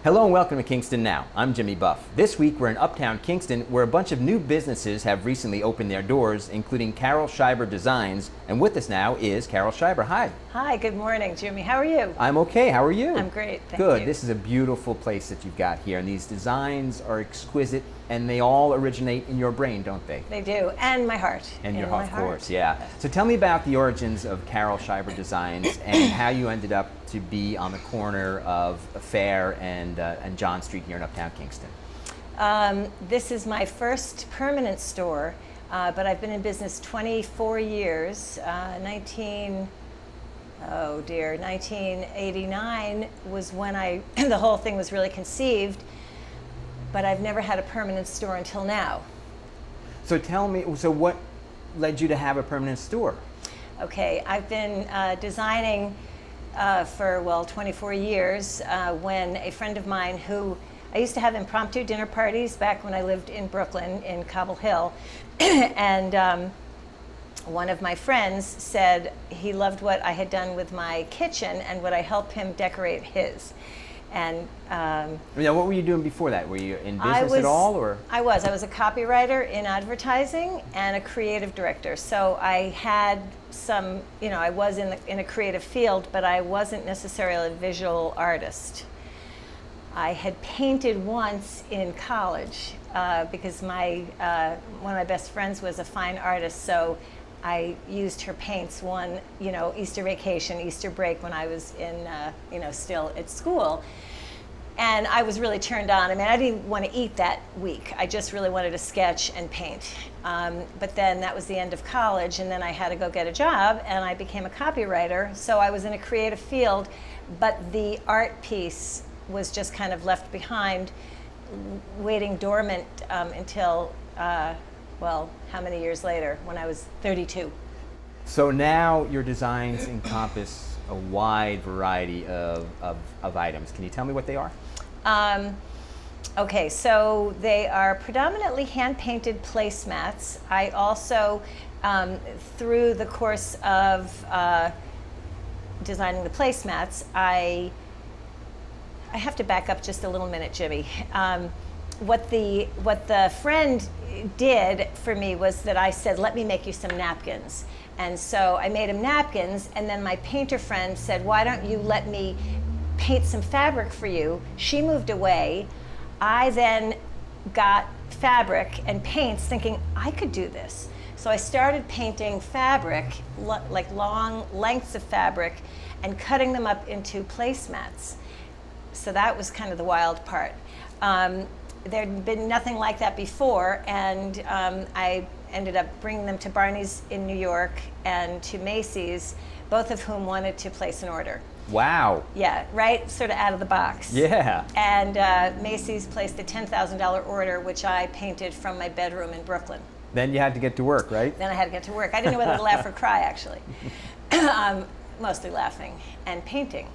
Hello and welcome to Kingston Now. I'm Jimmy Buff. This week we're in Uptown Kingston where a bunch of new businesses have recently opened their doors, including Carole Shiber Designs. And with us now is Carole Shiber. Hi. Hi, good morning, Jimmy. How are you? I'm okay. How are you? I'm great, thank Good. you. This is a beautiful place that you've got here, and these designs are exquisite, and they all originate in your brain, don't they? They do, and my heart. And your In heart, my of course, yeah. So tell me about the origins of Carole Shiber Designs and how you ended up to be on the corner of Fair and John Street here in Uptown Kingston. This is my first permanent store, but I've been in business 24 years. 1989 was when the whole thing was really conceived, but I've never had a permanent store until now. So tell me, so what led you to have a permanent store? Okay, I've been designing for 24 years when a friend of mine who I used to have impromptu dinner parties back when I lived in Brooklyn in Cobble Hill, and one of my friends said he loved what I had done with my kitchen and would I help him decorate his. And what were you doing before that? Were you in business at all, or? I was a copywriter in advertising and a creative director. So I had some, I was in a creative field, but I wasn't necessarily a visual artist. I had painted once in college because one of my best friends was a fine artist, so I used her paints one, Easter vacation, Easter break when I was in, still at school. And I was really turned on. I mean, I didn't want to eat that week. I just really wanted to sketch and paint. But then that was the end of college, and then I had to go get a job, and I became a copywriter. So I was in a creative field, but the art piece was just kind of left behind, waiting dormant until, how many years later, when I was 32. So now your designs encompass a wide variety of items. Can you tell me what they are? Okay, so they are predominantly hand-painted placemats. I also, through the course of designing the placemats, I have to back up just a little minute, Jimmy. What the friend did for me was that I said, let me make you some napkins. And so I made him napkins, and then my painter friend said, why don't you let me paint some fabric for you? She moved away. I then got fabric and paints thinking I could do this. So I started painting fabric, like long lengths of fabric, and cutting them up into placemats. So that was kind of the wild part. There'd been nothing like that before, and I ended up bringing them to Barney's in New York and to Macy's, both of whom wanted to place an order. Wow. Yeah, right, sort of out of the box. Yeah. And Macy's placed a $10,000 order, which I painted from my bedroom in Brooklyn. Then you had to get to work, right? Then I had to get to work. I didn't know whether to laugh or cry, actually. Mostly laughing and painting.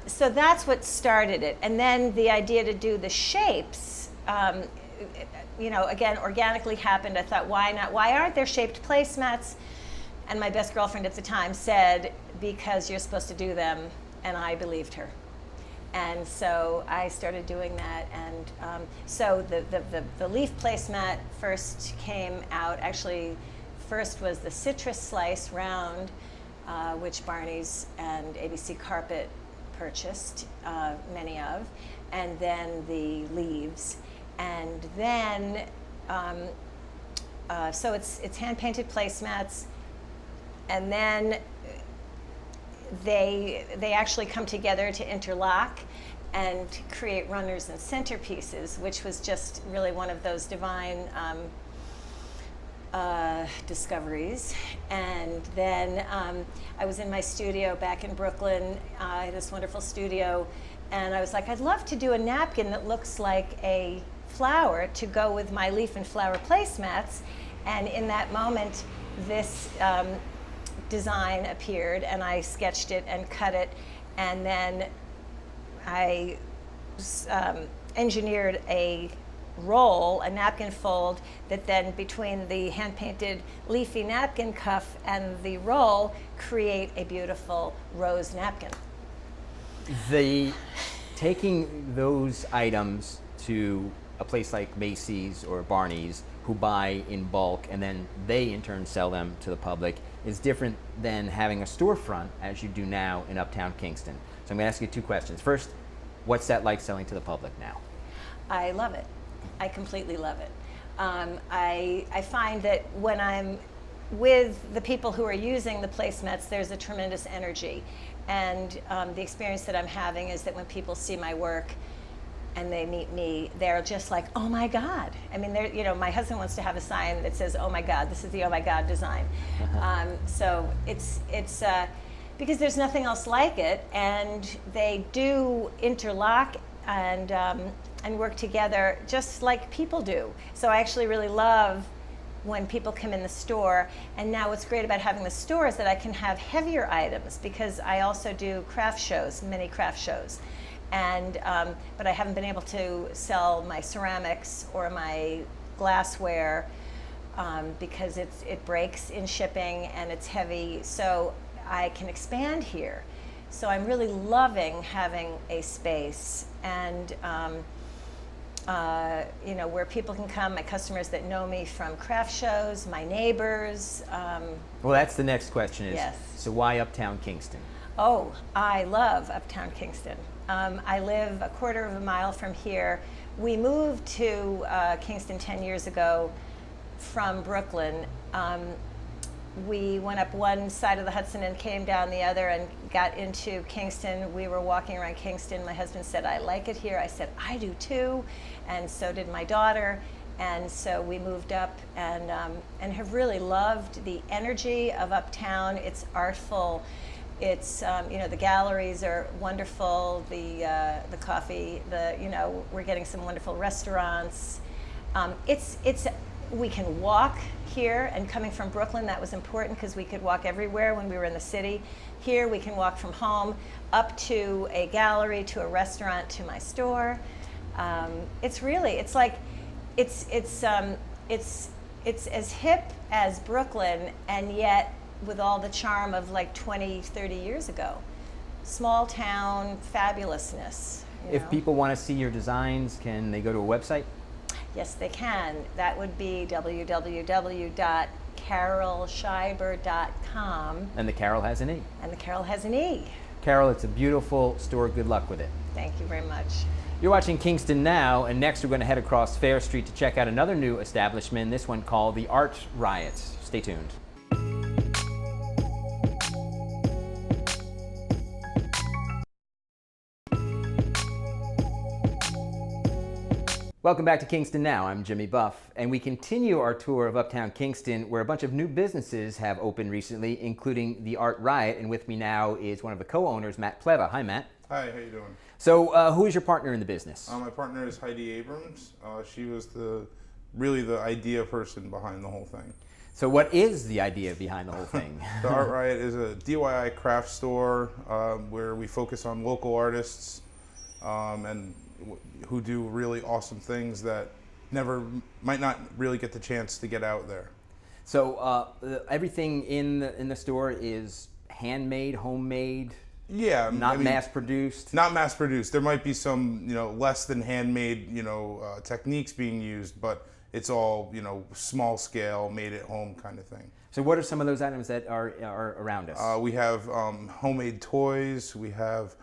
So that's what started it. And then the idea to do the shapes, again, organically happened. I thought, why not? Why aren't there shaped placemats? And my best girlfriend at the time said, because you're supposed to do them, and I believed her. And so I started doing that, and so the leaf placemat first came out, actually, first was the citrus slice round, which Barney's and ABC Carpet purchased, many of, and then the leaves. And then, so it's hand-painted placemats, and then they actually come together to interlock and create runners and centerpieces, which was just really one of those divine discoveries. And then I was in my studio back in Brooklyn, I had this wonderful studio, and I was like, I'd love to do a napkin that looks like a flower to go with my leaf and flower placemats. And in that moment, this design appeared, and I sketched it and cut it, and then I engineered a roll, a napkin fold, that then between the hand-painted leafy napkin cuff and the roll create a beautiful rose napkin. taking those items to a place like Macy's or Barney's, who buy in bulk and then they in turn sell them to the public, is different than having a storefront as you do now in Uptown Kingston. So I'm going to ask you two questions. First, what's that like selling to the public now? I love it. I completely love it. I find that when I'm with the people who are using the placemats, there's a tremendous energy. And the experience that I'm having is that when people see my work and they meet me, they're just like, oh my God. I mean, you know, my husband wants to have a sign that says, oh my God, this is the oh my God design. So it's because there's nothing else like it, and they do interlock and work together just like people do. So I actually really love when people come in the store. And now what's great about having the store is that I can have heavier items, because I also do craft shows, mini craft shows. And but I haven't been able to sell my ceramics or my glassware because it breaks in shipping and it's heavy. So I can expand here. So I'm really loving having a space and you know, where people can come, my customers that know me from craft shows, my neighbors. Well, that's the next question is, yes. So why Uptown Kingston? Oh, I love Uptown Kingston. I live a quarter of a mile from here. We moved to Kingston 10 years ago from Brooklyn. We went up one side of the Hudson and came down the other and got into Kingston. We were walking around Kingston. My husband said, I like it here. I said, I do too. And so did my daughter. And so we moved up and have really loved the energy of Uptown. It's artful. It's, you know, the galleries are wonderful, the coffee, you know, we're getting some wonderful restaurants. We can walk here, and coming from Brooklyn, that was important because we could walk everywhere when we were in the city. Here we can walk from home up to a gallery, to a restaurant, to my store. It's as hip as Brooklyn, and yet with all the charm of like 20, 30 years ago. Small town fabulousness. If people want to see your designs, can they go to a website? Yes, they can. That would be www.caroleshiber.com. And the Carole has an E. And the Carole has an E. Carole, it's a beautiful store. Good luck with it. Thank you very much. You're watching Kingston Now, and next we're going to head across Fair Street to check out another new establishment, this one called the Art Riot. Stay tuned. Welcome back to Kingston Now. I'm Jimmy Buff, and we continue our tour of Uptown Kingston, where a bunch of new businesses have opened recently, including the Art Riot. And with me now is one of the co-owners, Matt Plava. Hi, Matt. Hi, how you doing? So, who is your partner in the business? My partner is Heidi Abrams. She was really the idea person behind the whole thing. So, what is the idea behind the whole thing? The Art Riot is a DIY craft store where we focus on local artists and who do really awesome things that might not really get the chance to get out there. So everything in the store is handmade, homemade. Yeah, not mass produced. Not mass produced. There might be some less than handmade techniques being used, but it's all small scale, made at home kind of thing. So what are some of those items that are around us? We have homemade toys. We have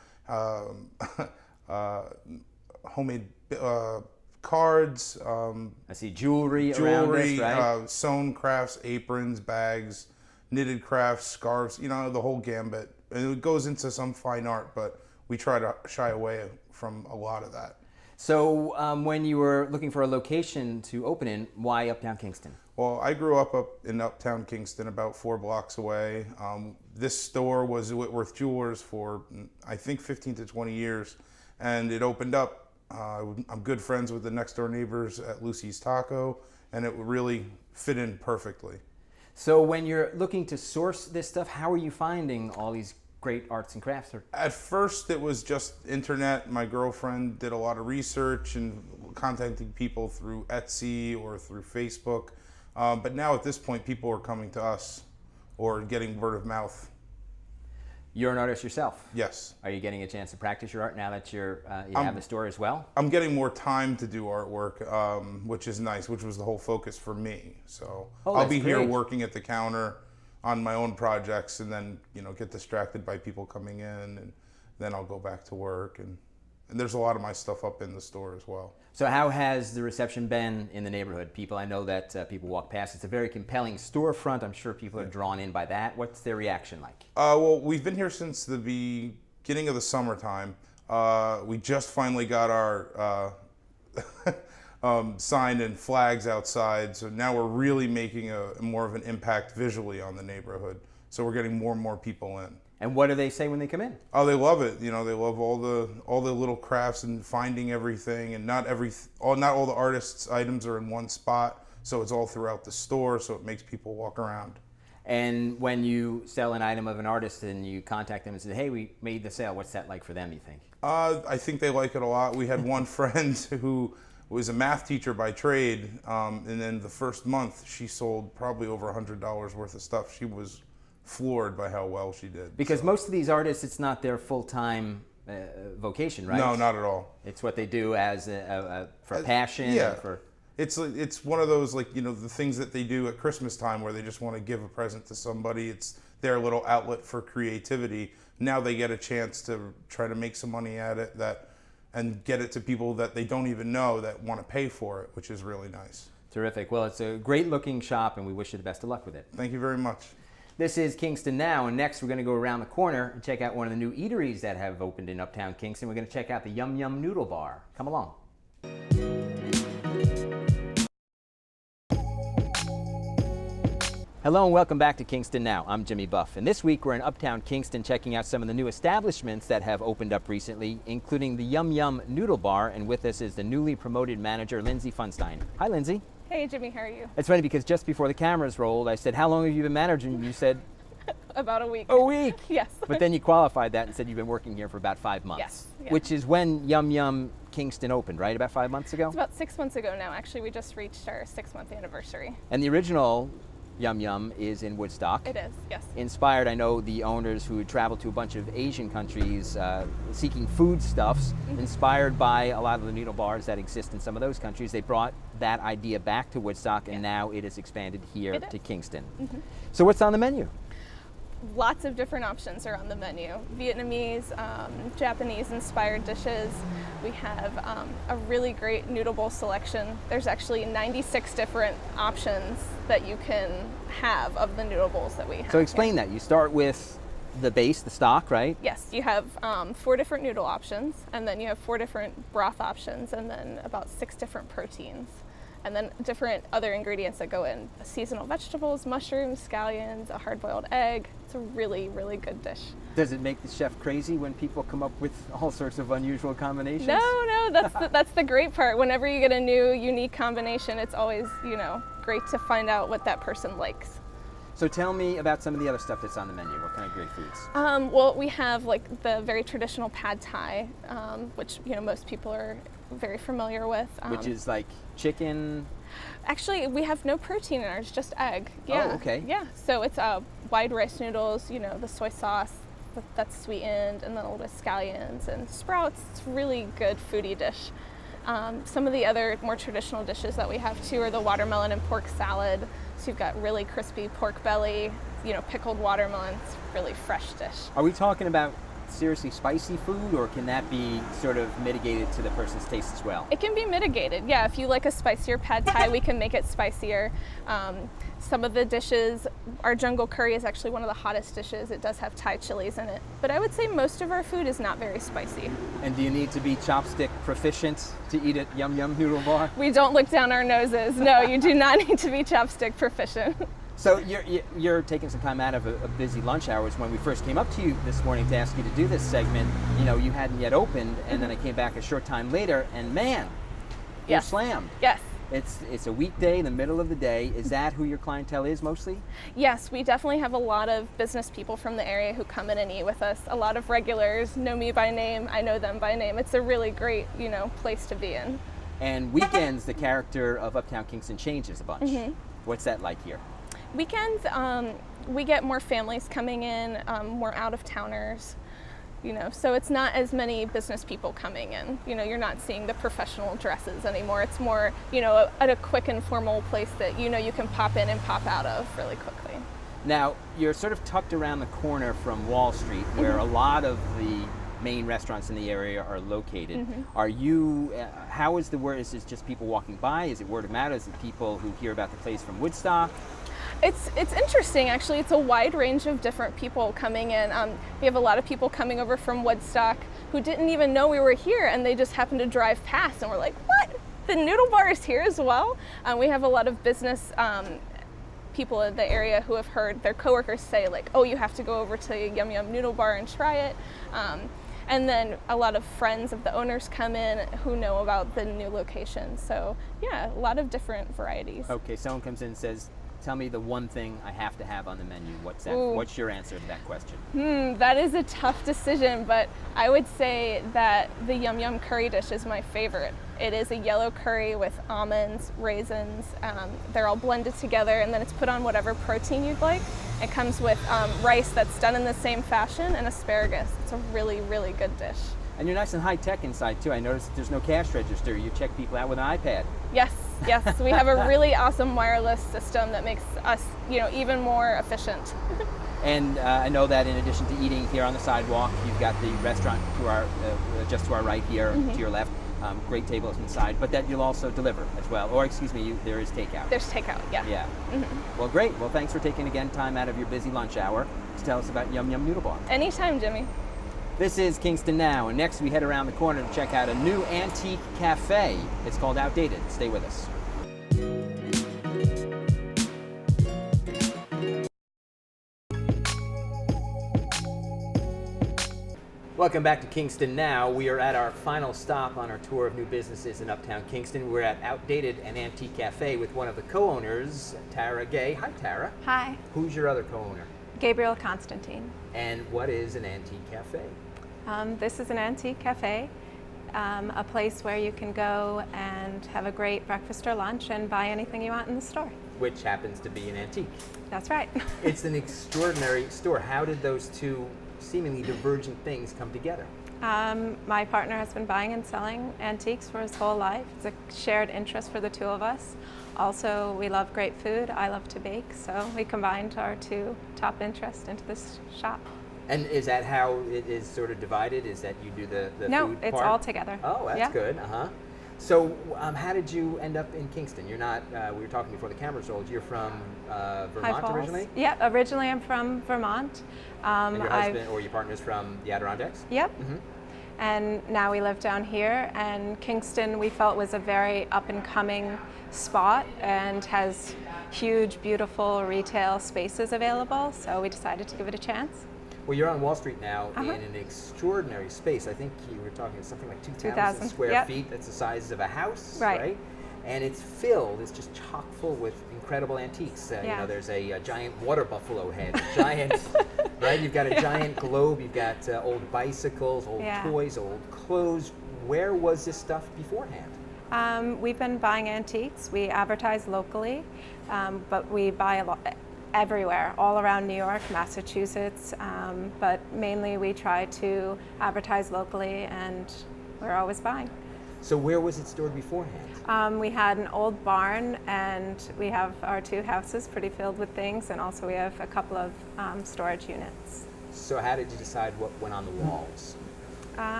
homemade cards. I see jewelry around us, right? Sewn crafts, aprons, bags, knitted crafts, scarves, the whole gambit. And it goes into some fine art, but we try to shy away from a lot of that. So when you were looking for a location to open in, why Uptown Kingston? Well, I grew up in Uptown Kingston, about 4 blocks away. This store was Whitworth Jewelers for, I think, 15 to 20 years, and it opened up. I'm good friends with the next door neighbors at Lucy's Taco, and it really fit in perfectly. So when you're looking to source this stuff, how are you finding all these great arts and crafts? At first it was just internet. My girlfriend did a lot of research and contacting people through Etsy or through Facebook. But now at this point, people are coming to us or getting word of mouth. You're an artist yourself. Yes. Are you getting a chance to practice your art now that you have the store as well? I'm getting more time to do artwork, which is nice, which was the whole focus for me. So I'll be here working at the counter on my own projects, and then get distracted by people coming in, and then I'll go back to work. And there's a lot of my stuff up in the store as well. So how has the reception been in the neighborhood? I know that people walk past. It's a very compelling storefront. I'm sure people are drawn in by that. What's their reaction like? Well, we've been here since the beginning of the summertime. We just finally got our sign and flags outside, so now we're really making more of an impact visually on the neighborhood. So we're getting more and more people in. And what do they say when they come in? Oh, they love it. They love all the little crafts and finding everything, and not all the artists' items are in one spot, so it's all throughout the store, so it makes people walk around. And when you sell an item of an artist and you contact them and say, hey, we made the sale, what's that like for them, you think? I think they like it a lot. We had one friend who was a math teacher by trade, and then the first month she sold probably over $100 worth of stuff. She was floored by how well she did. Because most of these artists, it's not their full-time vocation, right? No, not at all. It's what they do as for passion. Yeah. And for... It's one of those, like, the things that they do at Christmas time where they just want to give a present to somebody. It's their little outlet for creativity. Now they get a chance to try to make some money at it and get it to people that they don't even know that want to pay for it, which is really nice. Terrific. Well, it's a great-looking shop, and we wish you the best of luck with it. Thank you very much. This is Kingston Now, and next we're going to go around the corner and check out one of the new eateries that have opened in Uptown Kingston. We're going to check out the Yum Yum Noodle Bar. Come along. Hello and welcome back to Kingston Now. I'm Jimmy Buff, and this week we're in Uptown Kingston checking out some of the new establishments that have opened up recently, including the Yum Yum Noodle Bar, and with us is the newly promoted manager, Lindsey Pfundstein. Hi, Lindsey. Hey, Jimmy, how are you? It's funny because just before the cameras rolled, I said, how long have you been managing? You said... About a week. A week? Yes. But then you qualified that and said you've been working here for about 5 months. Yes. Yeah. Which is when Yum Yum Kingston opened, right? About 5 months ago? It's about 6 months ago now. Actually, we just reached our 6-month anniversary. And the original Yum Yum is in Woodstock. It is, yes. Inspired, I know, the owners who traveled to a bunch of Asian countries seeking foodstuffs, inspired by a lot of the noodle bars that exist in some of those countries. They brought that idea back to Woodstock, and now it is expanded here to Kingston. So what's on the menu? Lots of different options are on the menu. Vietnamese, Japanese-inspired dishes. We have a really great noodle bowl selection. There's actually 96 different options that you can have of the noodle bowls that we have. So explain that. You start with the base, the stock, right? Yes, you have 4 different noodle options, and then you have 4 different broth options, and then about 6 different proteins. And then different other ingredients that go in. Seasonal vegetables, mushrooms, scallions, a hard-boiled egg. It's a really, really good dish. Does it make the chef crazy when people come up with all sorts of unusual combinations? No, that's the great part. Whenever you get a new, unique combination, it's always, great to find out what that person likes. So tell me about some of the other stuff that's on the menu. What kind of great foods? Well, we have like the very traditional pad thai, which most people are very familiar with. Which is like chicken? Actually, we have no protein in ours, just egg. Yeah. Oh, okay. Yeah, so it's wide rice noodles, the soy sauce that's sweetened, and then a little bit of scallions and sprouts. It's a really good foodie dish. Some of the other more traditional dishes that we have too are the watermelon and pork salad. So you've got really crispy pork belly, pickled watermelon. It's a really fresh dish. Are we talking about seriously spicy food, or can that be sort of mitigated to the person's taste as well? It can be mitigated, yeah. If you like a spicier pad thai, we can make it spicier. Some of the dishes, our jungle curry is actually one of the hottest dishes. It does have Thai chilies in it. But I would say most of our food is not very spicy. And do you need to be chopstick proficient to eat at Yum Yum Noodle Bar? We don't look down our noses. No, you do not need to be chopstick proficient. So you're taking some time out of a busy lunch hours. When we first came up to you this morning to ask you to do this segment, you hadn't yet opened, and then I came back a short time later, and man, you're slammed. Yes. It's a weekday in the middle of the day. Is that who your clientele is mostly? Yes, we definitely have a lot of business people from the area who come in and eat with us. A lot of regulars know me by name, I know them by name. It's a really great, place to be in. And weekends, the character of Uptown Kingston changes a bunch. What's that like here? Weekends, we get more families coming in, more out-of-towners, you know, so it's not as many business people coming in. You know, you're not seeing the professional dresses anymore. It's more, you know, at a quick, informal place that, you know, you can pop in and pop out of really quickly. Now, you're sort of tucked around the corner from Wall Street, where a lot of the main restaurants in the area are located. Are you, how is the word, is it just people walking by? Is it word of mouth? Is it people who hear about the place from Woodstock? It's interesting, actually. It's a wide range of different people coming in. We have a lot of people coming over from Woodstock who didn't even know we were here, and they just happened to drive past and were like, what? The noodle bar is here as well? We have a lot of business people in the area who have heard their coworkers say, like, oh, you have to go over to Yum Yum Noodle Bar and try it. And then a lot of friends of the owners come in who know about the new location. So yeah, a lot of different varieties. Okay, someone comes in and says, tell me the one thing I have to have on the menu. What's that? Ooh. What's your answer to that question? That is a tough decision, but I would say that the Yum Yum curry dish is my favorite. It is a yellow curry with almonds, raisins. They're all blended together, and then it's put on whatever protein you'd like. It comes with rice that's done in the same fashion and asparagus. It's a really, really good dish. And you're nice and high tech inside too. I noticed there's no cash register. You check people out with an iPad. Yes, yes. We have a really awesome wireless system that makes us, you know, even more efficient. And I know that in addition to eating here on the sidewalk, you've got the restaurant to our just to our right here, to your left. Great tables inside, but that you'll also deliver as well. Or excuse me, there is takeout. There's takeout, yeah. Yeah. Well, great. Well, thanks for taking again time out of your busy lunch hour to tell us about Yum Yum Noodle Bar. Anytime, Jimmy. This is Kingston Now, and next we head around the corner to check out a new antique cafe. It's called Outdated. Stay with us. Welcome back to Kingston Now. We are at our final stop on our tour of new businesses in Uptown Kingston. We're at Outdated, an antique cafe with one of the co-owners, Tarah Gay. Hi, Tarah. Hi, Who's your other co-owner? Gabriel Constantine. And what is an antique cafe? This is an antique cafe, a place where you can go and have a great breakfast or lunch and buy anything you want in the store. Which happens to be an antique. That's right. It's an extraordinary store. How did those two seemingly divergent things come together? My partner has been buying and selling antiques for his whole life. It's a shared interest for the two of us. Also, we love great food. I love to bake, so we combined our two top interests into this shop. And is that how it is sort of divided? Is that you do the No, food it's part? all together. Oh, that's Yeah. good. So how did you end up in Kingston? You're not, we were talking before the cameras rolled, you're from High Vermont Falls. originally? Yeah, originally I'm from Vermont. And your husband or your partner's from the Adirondacks? Yep. And now we live down here, and Kingston we felt was a very up and coming spot and has huge, beautiful retail spaces available, so we decided to give it a chance. Well, you're on Wall Street now in an extraordinary space. I think you were talking something like 2,000 square yep. feet. That's the size of a house, Right. And it's filled, it's just chock full with incredible antiques. You know, there's a giant water buffalo head, a giant, right? You've got a giant globe, you've got old bicycles, old toys, old clothes. Where was this stuff beforehand? We've been buying antiques. We advertise locally, but we buy a lot everywhere, all around New York, Massachusetts, but mainly we try to advertise locally, and we're always buying. So where was it stored beforehand? We had an old barn, and we have our two houses pretty filled with things, and also we have a couple of storage units. So how did you decide what went on the walls?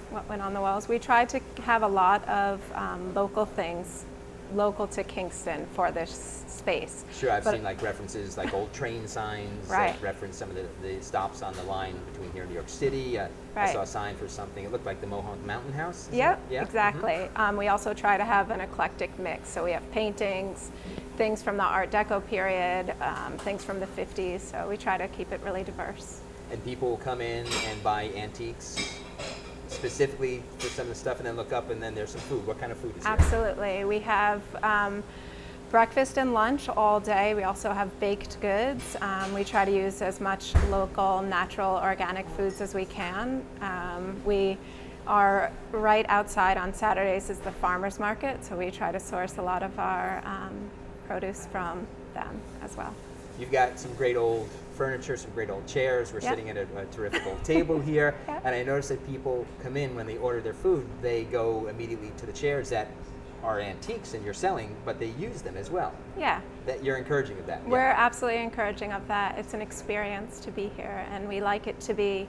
What went on the walls? We tried to have a lot of local things, local to Kingston for this space. Sure, I've seen like references like old train signs Right. that reference some of the stops on the line between here and New York City. I Right. saw a sign for something, it looked like the Mohawk Mountain House. Is Yep, that- yeah? exactly. We also try to have an eclectic mix. So we have paintings, things from the Art Deco period, things from the 50s. So we try to keep it really diverse. And people will come in and buy antiques specifically for some of the stuff and then look up and then there's some food. What kind of food is there? Absolutely. We have breakfast and lunch all day. We also have baked goods. We try to use as much local, natural, organic foods as we can. We are right outside on Saturdays is the farmers market, so we try to source a lot of our produce from them as well. You've got some great old furniture, some great old chairs. We're Yep. sitting at a terrific old table here. Yep. And I noticed that people come in when they order their food, they go immediately to the chairs that are antiques and you're selling, but they use them as well. Yeah. That you're encouraging of that. Yeah. We're absolutely encouraging of that. It's an experience to be here, and we like it to be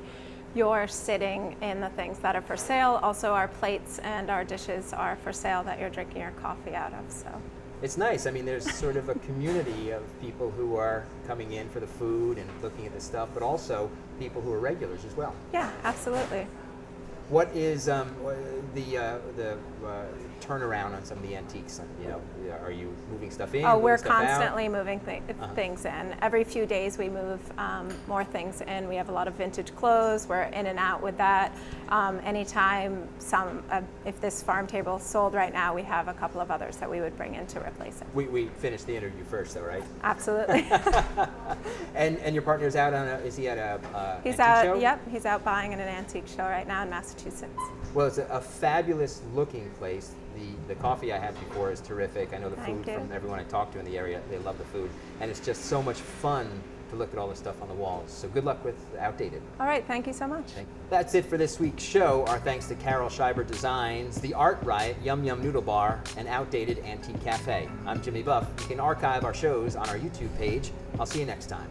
you're sitting in the things that are for sale. Also, our plates and our dishes are for sale that you're drinking your coffee out of. So It's nice. I mean, there's sort of a community of people who are coming in for the food and looking at the stuff, but also people who are regulars as well. yeah, absolutely. What is the turnaround on some of the antiques? You know, are you moving stuff in? Oh, moving we're stuff out? constantly moving things in. Every few days we move more things in. We have a lot of vintage clothes. We're in and out with that. Anytime if this farm table is sold right now, we have a couple of others that we would bring in to replace it. We finished the interview first, though, right? Absolutely. And your partner's out on is he at a He's antique out. show? Yep, he's out buying at an antique show right now in Massachusetts. Well, it's a fabulous looking place. The coffee I had before is terrific. I know the Thank food you. from everyone I talked to in the area, they love the food. And it's just so much fun to look at all the stuff on the walls. So good luck with Outdated. All right, thank you so much. That's it for this week's show. Our thanks to Carole Shiber Designs, the Art Riot, Yum Yum Noodle Bar, and Outdated Antique Cafe. I'm Jimmy Buff. You can archive our shows on our YouTube page. I'll see you next time.